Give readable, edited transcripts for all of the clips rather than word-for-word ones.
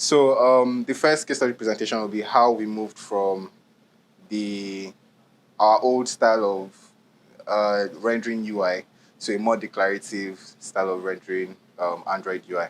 So the first case study presentation will be how we moved from the our old style of rendering UI to a more declarative style of rendering Android UI.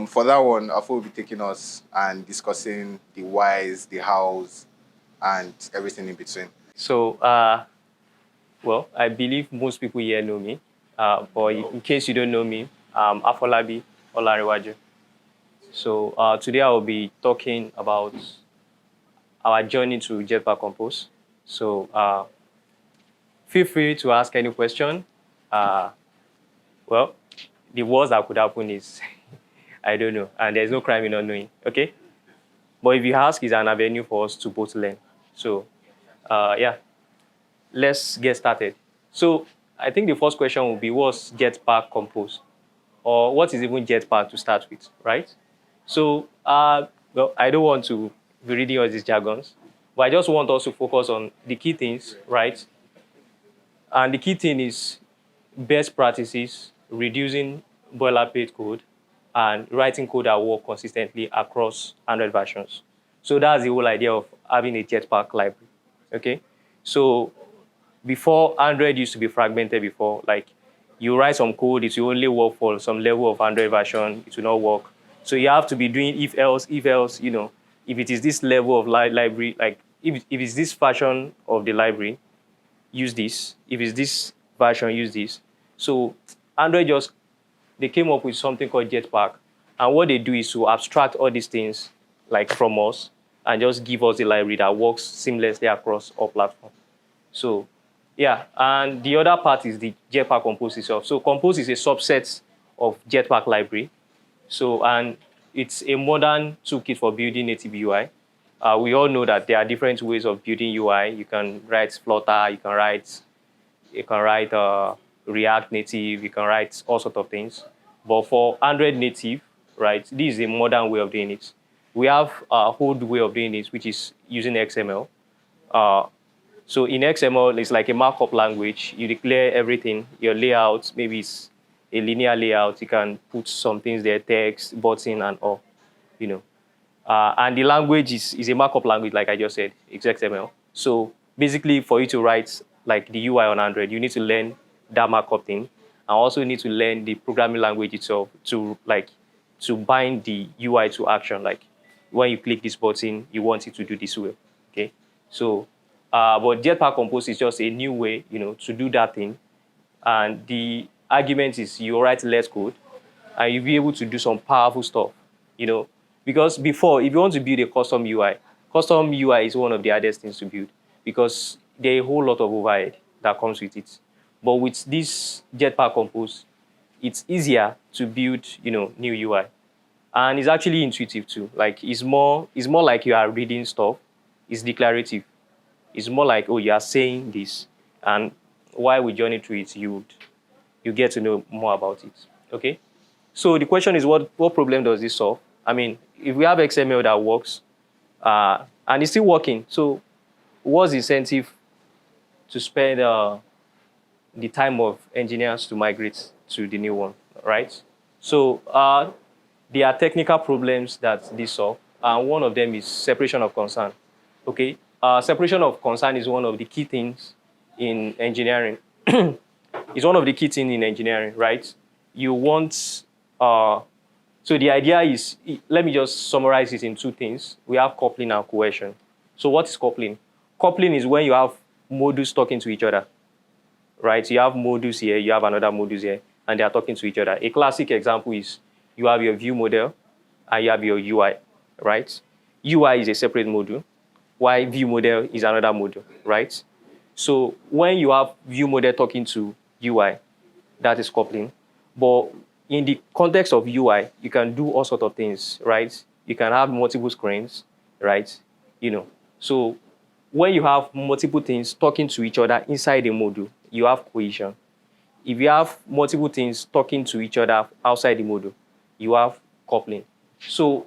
For that one, Afo will be taking us and discussing the whys, the hows, and everything in between. So, well, I believe most people here know me. But in case you don't know me, I'm Afolabi Olariwaju. So today I will be talking about our journey to Jetpack Compose. So feel free to ask any question. Well, the worst that could happen is I don't know, and there's no crime in not knowing. Okay, but if you ask, it's an avenue for us to both learn. So yeah, let's get started. So I think the first question will be, what's Jetpack Compose? Or what is even Jetpack to start with, right? So, well, I don't want to be reading all these jargons, but I just want us to focus on the key things, right? And the key thing is best practices, reducing boilerplate code, and writing code that work consistently across Android versions. So that's the whole idea of having a Jetpack library, okay? So before, Android used to be fragmented before, like you write some code, it will only work for some level of Android version, it will not work. So you have to be doing if else, if it is this level of library, like if it's this version of the library, use this. If it's this version, use this. So Android they came up with something called Jetpack. And what they do is to abstract all these things like from us and just give us a library that works seamlessly across all platforms. So yeah, and the other part is the Jetpack Compose itself. So Compose is a subset of Jetpack library. So, and it's a modern toolkit for building native UI. We all know that there are different ways of building UI. You can write Flutter, you can write React Native, you can write all sorts of things. But for Android native, right, this is a modern way of doing it. We have a old way of doing it, which is using XML. So in XML, it's like a markup language. You declare everything, your layout, maybe it's a linear layout. You can put some things there, text, button, and all, you know. And the language is a markup language, like I just said, it's XML. So basically, for you to write like the UI on Android, you need to learn that markup thing, and also need to learn the programming language itself to bind the UI to action. Like when you click this button, you want it to do this way. Okay, so but Jetpack Compose is just a new way, to do that thing. And the argument is you write less code, and you'll be able to do some powerful stuff, Because before, if you want to build a custom UI is one of the hardest things to build because there are a whole lot of overhead that comes with it. But with this Jetpack Compose, it's easier to build, new UI. And it's actually intuitive too. Like it's more like you are reading stuff. It's declarative. It's more like, oh, you are saying this, and while we journey through it, you get to know more about it. Okay. So the question is, what problem does this solve? I mean, if we have XML that works, and it's still working, so what's the incentive to spend the time of engineers to migrate to the new one, right? So there are technical problems that this solve, and one of them is separation of concern. Okay, separation of concern is one of the key things in engineering. It's one of the key things in engineering, right? You want, so the idea is, let me just summarize it in two things. We have coupling and cohesion. So what is coupling? Coupling is when you have modules talking to each other, right? You have modules here, you have another modules here, and they are talking to each other. A classic example is you have your view model and you have your UI, right? UI is a separate module, while view model is another module, right? So when you have view model talking to UI, that is coupling. But in the context of UI, you can do all sorts of things, right? You can have multiple screens, right? So when you have multiple things talking to each other inside a module, you have cohesion. If you have multiple things talking to each other outside the module, you have coupling. So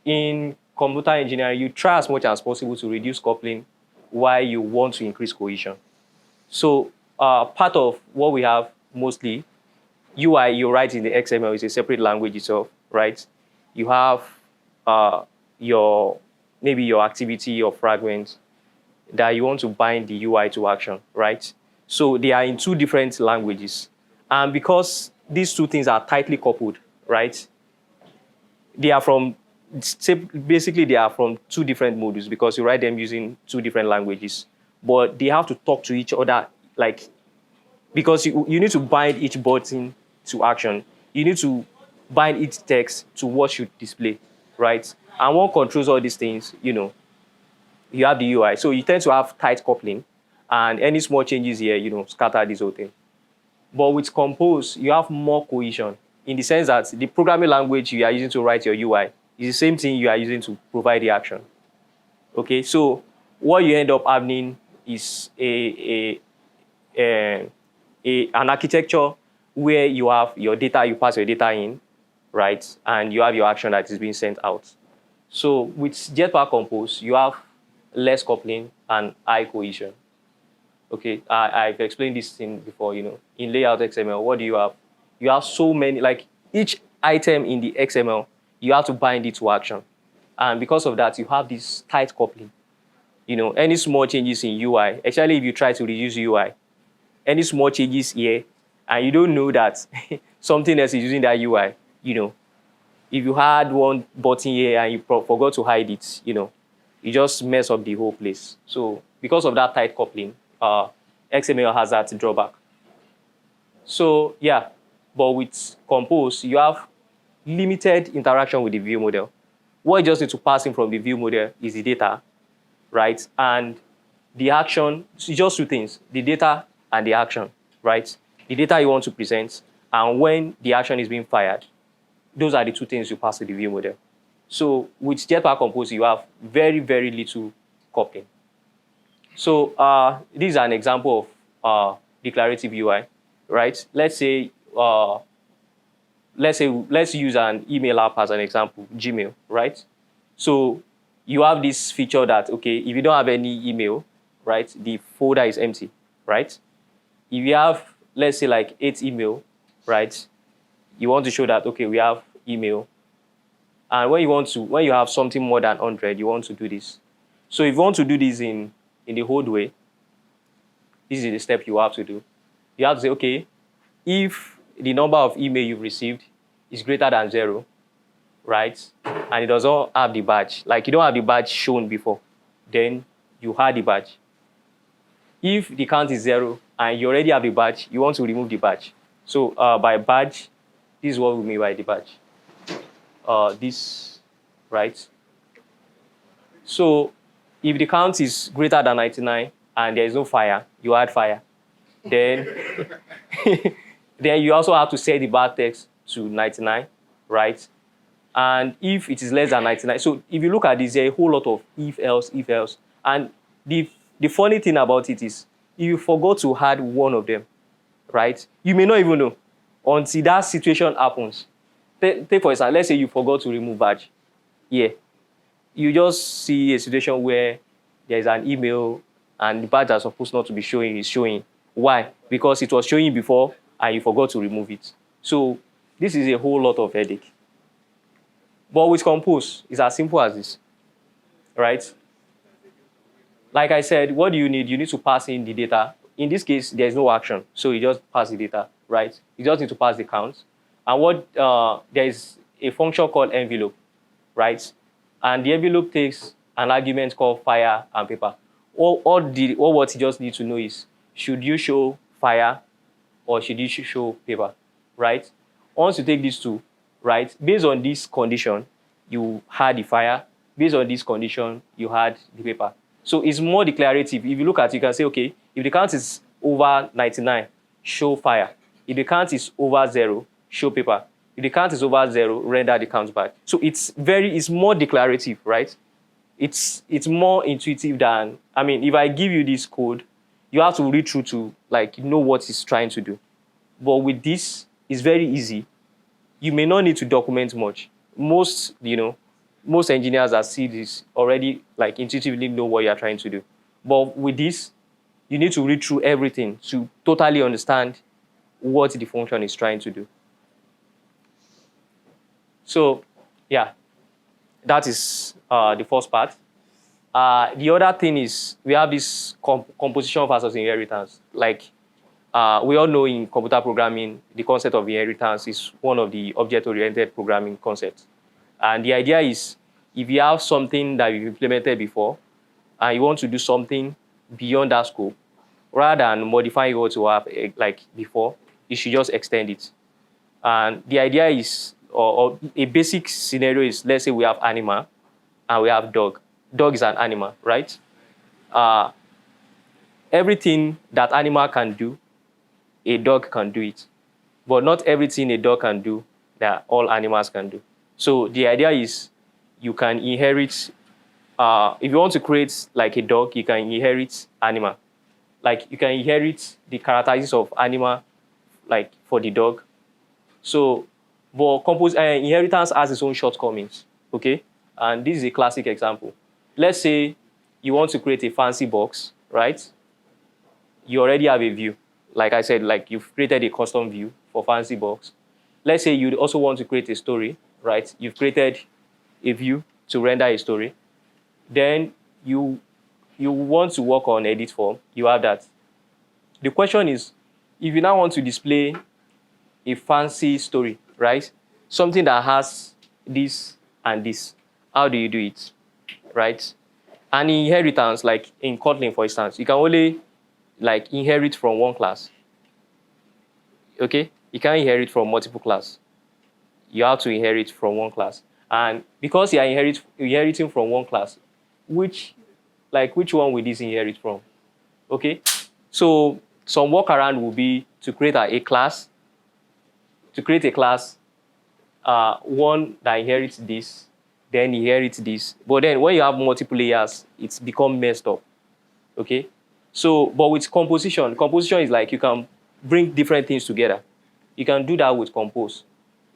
in computer engineering, you try as much as possible to reduce coupling while you want to increase cohesion. So part of what we have mostly, UI, you write in the XML, is a separate language itself, right? You have maybe your activity or fragment that you want to bind the UI to action, right? So they are in two different languages. And because these two things are tightly coupled, right? They are from, basically they are from two different modules because you write them using two different languages. But they have to talk to each other, like, because you need to bind each button to action. You need to bind each text to what should display, right? And one controls all these things, you have the UI. So you tend to have tight coupling, and any small changes here, scatter this whole thing. But with Compose, you have more cohesion in the sense that the programming language you are using to write your UI is the same thing you are using to provide the action. Okay, so what you end up having is an architecture where you have your data, you pass your data in, right? And you have your action that is being sent out. So with Jetpack Compose, you have less coupling and high cohesion. Okay, I've explained this thing before, in layout XML, what do you have? You have so many, like each item in the XML, you have to bind it to action. And because of that, you have this tight coupling. Any small changes in UI, especially if you try to reduce UI, any small changes here, and you don't know that something else is using that UI, if you had one button here and you forgot to hide it, you just mess up the whole place. So because of that tight coupling, XML has that drawback. So yeah, but with Compose, you have limited interaction with the view model. What you just need to pass in from the view model is the data, right? And the action, just two things, the data and the action, right? The data you want to present, and when the action is being fired, those are the two things you pass to the view model. So with Jetpack Compose, you have very, very little coupling. So this is an example of declarative UI, right? Let's use an email app as an example, Gmail, right? So you have this feature that, okay, if you don't have any email, right, the folder is empty, right? If you have, let's say, like 8 email, right, you want to show that, okay, we have email. And when you have something more than 100, you want to do this. So if you want to do this in the old way, this is the step you have to do. You have to say, okay, if the number of email you've received is greater than 0, right, and it does not have the badge, like you don't have the badge shown before, then you add the badge. If the count is 0 and you already have the badge, you want to remove the badge. So by badge, this is what we mean by the badge. This, right? So if the count is greater than 99 and there is no fire, you add fire. Then, then you also have to set the bar text to 99, right? And if it is less than 99, so if you look at this, there are a whole lot of if else. And the funny thing about it is, if you forgot to add one of them, right, you may not even know until that situation happens. Take for example, let's say you forgot to remove badge. Yeah. You just see a situation where there's an email and the badge that's supposed not to be showing is showing. Why? Because it was showing before and you forgot to remove it. So this is a whole lot of headache. But with Compose, it's as simple as this, right? Like I said, what do you need? You need to pass in the data. In this case, there's no action, so you just pass the data, right? You just need to pass the count. And there is a function called envelope, right? And the envelope takes an argument called fire and paper. All what you just need to know is, should you show fire or should you show paper, right? Once you take these two, right, based on this condition, you had the fire. Based on this condition, you had the paper. So it's more declarative. If you look at it, you can say, okay, if the count is over 99, show fire. If the count is over 0, show paper. If the count is over 0, render the count back. So it's more declarative, right? It's more intuitive than, if I give you this code, you have to read through to know what it's trying to do. But with this, it's very easy. You may not need to document much. Most engineers that see this already intuitively know what you're trying to do. But with this, you need to read through everything to totally understand what the function is trying to do. So, yeah. That is the first part. The other thing is we have this composition versus inheritance. Like we all know in computer programming, the concept of inheritance is one of the object-oriented programming concepts. And the idea is if you have something that you've implemented before and you want to do something beyond that scope, rather than modifying what you have like before, you should just extend it. And the idea is, or a basic scenario is, let's say we have animal and we have dog. Dog is an animal, right? Everything that animal can do, a dog can do it. But not everything a dog can do that all animals can do. So the idea is you can inherit, if you want to create like a dog, you can inherit animal. Like you can inherit the characteristics of animal like for the dog. So, but inheritance has its own shortcomings, okay? And this is a classic example. Let's say you want to create a fancy box, right? You already have a view. Like I said, like you've created a custom view for fancy box. Let's say you also want to create a story, right? You've created a view to render a story. Then you want to work on edit form, you have that. The question is, if you now want to display a fancy story, right? Something that has this and this, how do you do it, right? And inheritance, like in Kotlin, for instance, you can only like inherit from one class, okay? You can't inherit from multiple classes. You have to inherit from one class. And because you are inheriting from one class, which one will this inherit from? Okay, so some workaround will be to create a class. To create a class, one that inherits this, then inherits this. But then when you have multiple layers, it's become messed up. Okay, so but with composition is like you can bring different things together. You can do that with Compose.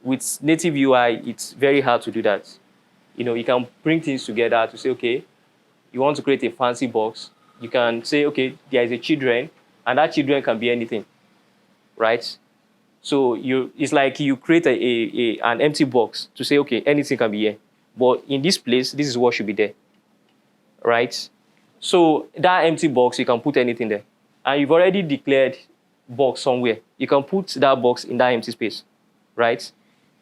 With native UI, it's very hard to do that. You know, you can bring things together to say, okay, you want to create a fancy box, you can say, okay, there is a children, and that children can be anything, right? So it's like you create an empty box to say, okay, anything can be here. But in this place, this is what should be there, right? So that empty box, you can put anything there. And you've already declared box somewhere. You can put that box in that empty space, right?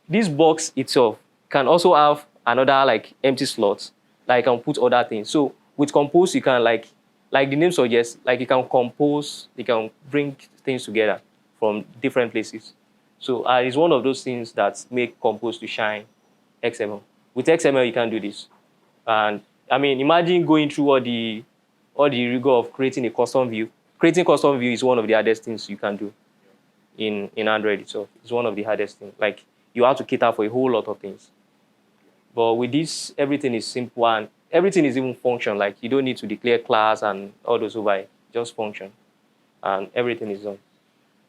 This box itself can also have another like empty slots that you can put other things. So with Compose, you can like the name suggests, like you can compose, you can bring things together from different places. So it's one of those things that make Compose to shine XML. With XML, you can do this. And I mean, imagine going through all the rigor of creating a custom view. Creating custom view is one of the hardest things you can do in Android itself. It's one of the hardest things. Like you have to cater for a whole lot of things. But with this, everything is simple and everything is even function. Like you don't need to declare class and all those over. Just function, and everything is done.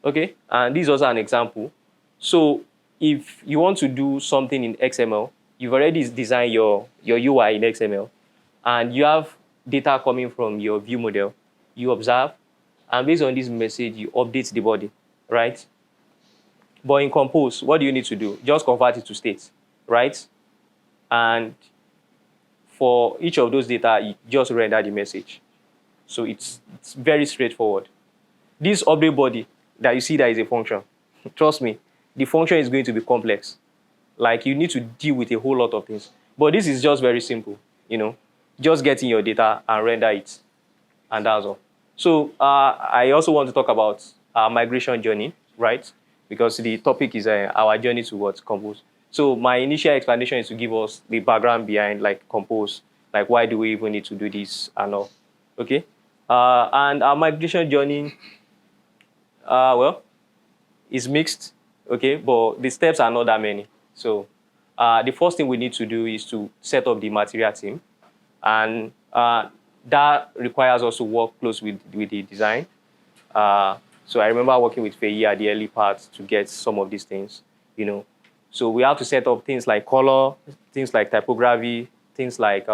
Okay, and this is also an example. So if you want to do something in XML, you've already designed your UI in XML, and you have data coming from your view model. You observe, and based on this message, you update the body, right? But in Compose, what do you need to do? Just convert it to state, right? And for each of those data, you just render the message. So it's very straightforward. This update body that you see that is a function, trust me, the function is going to be complex. Like you need to deal with a whole lot of things. But this is just very simple, you know, just getting your data and render it, and that's all. So I also want to talk about migration journey, right? Because the topic is our journey towards Compose. So my initial explanation is to give us the background behind like Compose, like why do we even need to do this and all, okay? And our migration journey, well, is mixed, okay? But the steps are not that many. So the first thing we need to do is to set up the material team. And that requires us to work close with the design. So I remember working with Fei at the early part to get some of these things, you know. So we have to set up things like color, things like typography, things like,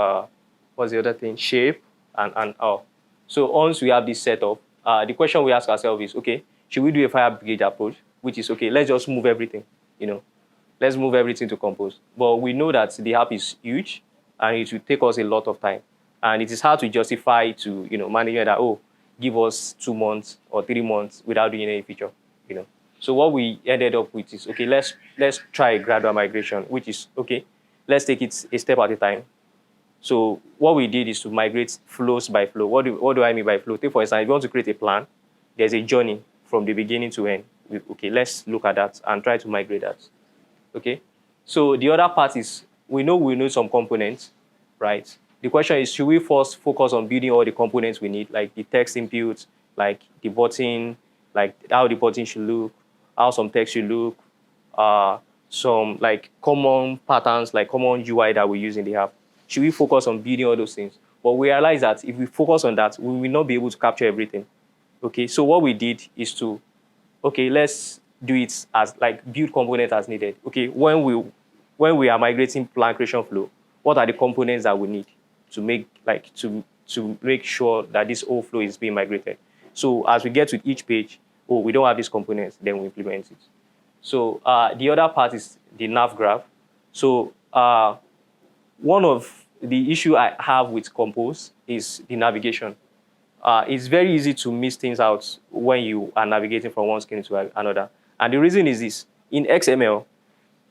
what's the other thing? Shape and all. So once we have this set up, the question we ask ourselves is, okay, should we do a fire brigade approach? Which is, okay, let's just move everything, you know. Let's move everything to Compose. But we know that the app is huge and it will take us a lot of time. And it is hard to justify to management that, oh, give us 2 months or 3 months without doing any feature. So what we ended up with is, okay, let's try a gradual migration, which is, okay, let's take it a step at a time. So what we did is to migrate flows by flow. What do I mean by flow? Take, for example, if you want to create a plan, there's a journey from the beginning to end. Okay, let's look at that and try to migrate that. Okay, so the other part is we know some components, right? The question is, should we first focus on building all the components we need, like the text inputs, like the button, like how the button should look, how some text should look, some like common patterns, like common UI that we use in the app. Should we focus on building all those things? But we realize that if we focus on that, we will not be able to capture everything. Okay, so what we did is to, okay, let's do it as like build component as needed. Okay, when we are migrating plan creation flow, what are the components that we need to make to make sure that this whole flow is being migrated? So as we get to each page, oh, we don't have these components, then we implement it. So the other part is the Nav Graph. So one of the issue I have with Compose is the navigation. It's very easy to miss things out when you are navigating from one screen to another. And the reason is this: in XML,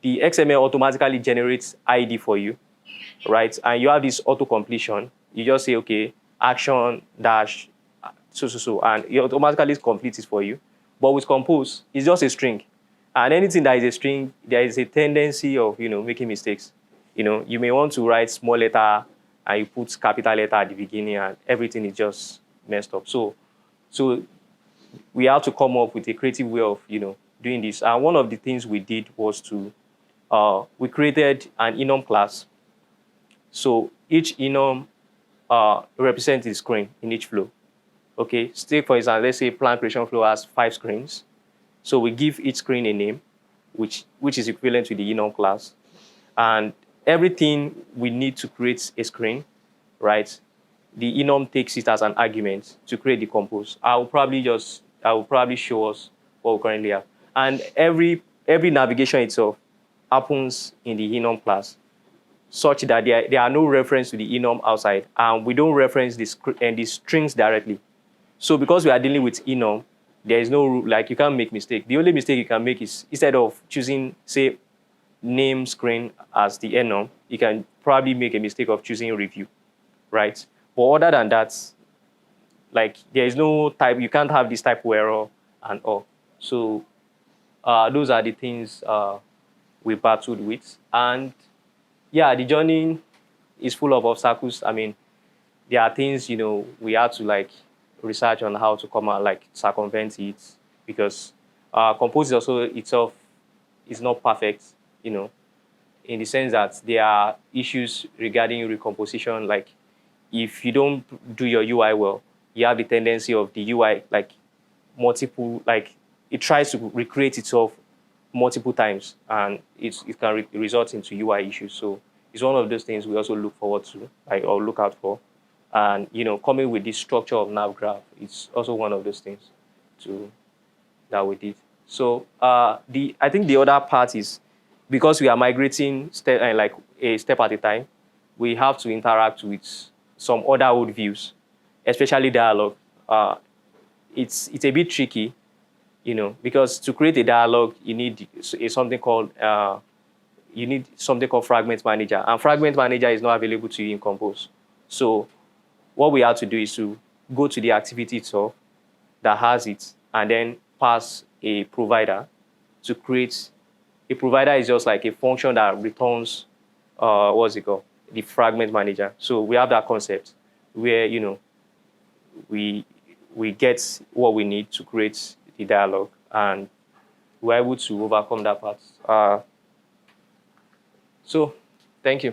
the XML automatically generates ID for you, right? And you have this auto completion. You just say, okay, action dash so, and it automatically completes it for you. But with Compose, it's just a string. And anything that is a string, there is a tendency of making mistakes. You may want to write small letter and you put capital letter at the beginning and everything is just messed up. So we have to come up with a creative way of doing this. And one of the things we did was to we created an enum class. So each enum represents a screen in each flow. Okay, take for example, let's say plan creation flow has 5 screens. So we give each screen a name, which is equivalent to the enum class. And everything we need to create a screen, right? The enum takes it as an argument to create the compose. I will probably show us what we currently have. And every navigation itself happens in the enum class, such that there are no reference to the enum outside, and we don't reference the strings directly. So because we are dealing with enum, there is no, like, you can't make mistake. The only mistake you can make is, instead of choosing, say, name screen as the enum, you can probably make a mistake of choosing review, right? But other than that, like, there is no type, you can't have this type error and all. So those are the things we battled with. And yeah, the journey is full of obstacles. I mean, there are things, we had to like research on how to come out, like circumvent it, because Compose also itself is not perfect, in the sense that there are issues regarding recomposition. Like, if you don't do your UI well, you have the tendency of the UI, like, multiple, like, it tries to recreate itself multiple times, and it can result into UI issues. So it's one of those things we also look forward to, like, or look out for. And coming with this structure of Nav Graph, it's also one of those things that we did. So I think the other part is, because we are migrating like a step at a time, we have to interact with some other old views, especially dialogue. It's a bit tricky, because to create a dialogue, you need something called Fragment Manager, and Fragment Manager is not available to you in Compose. So what we have to do is to go to the activity itself that has it, and then pass a provider to create. A provider is just like a function that returns, what's it called? The fragment manager. So we have that concept where, we get what we need to create the dialogue, and we're able to overcome that part. So thank you.